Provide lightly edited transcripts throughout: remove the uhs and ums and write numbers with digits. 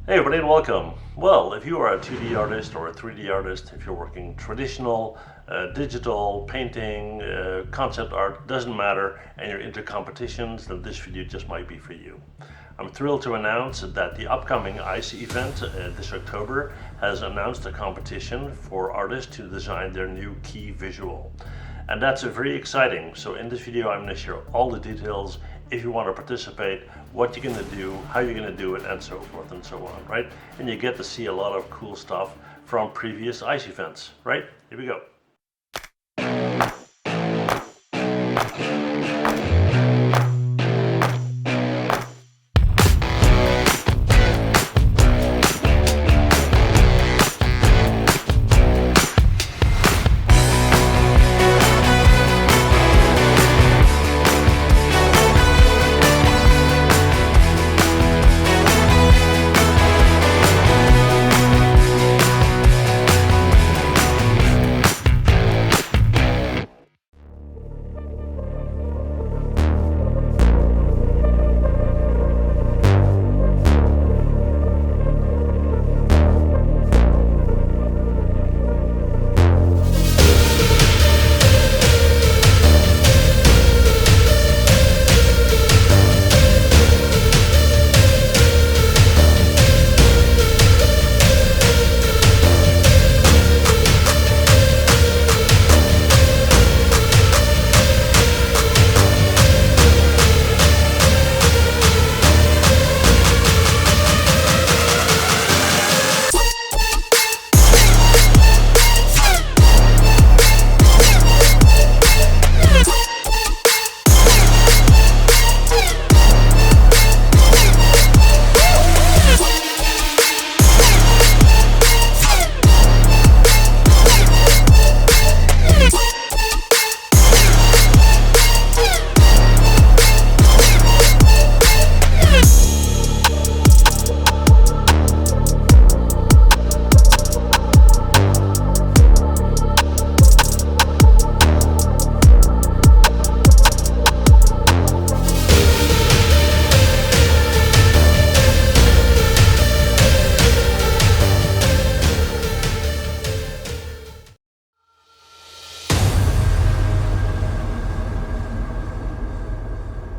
Hey everybody and welcome. Well, if you are a 2D artist or a 3D artist, if you're working traditional, digital, painting, concept art, doesn't matter, and you're into competitions, then this video just might be for you. I'm thrilled to announce that the upcoming ICE event this October has announced a competition for artists to design their new key visual. And that's very exciting. So in this video, I'm going to share all the details if you want to participate, what you're going to do, how you're going to do it, and so forth and so on, right? And you get to see a lot of cool stuff from previous ICE events, right? Here we go.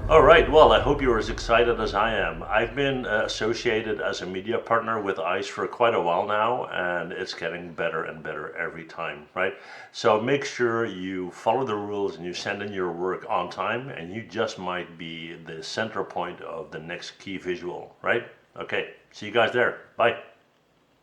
All right, well, I hope you're as excited as I am. I've been associated as a media partner with ICE for quite a while now, and it's getting better and better every time, right? So make sure you follow the rules and you send in your work on time, and you just might be the center point of the next key visual, right? Okay, see you guys there. Bye.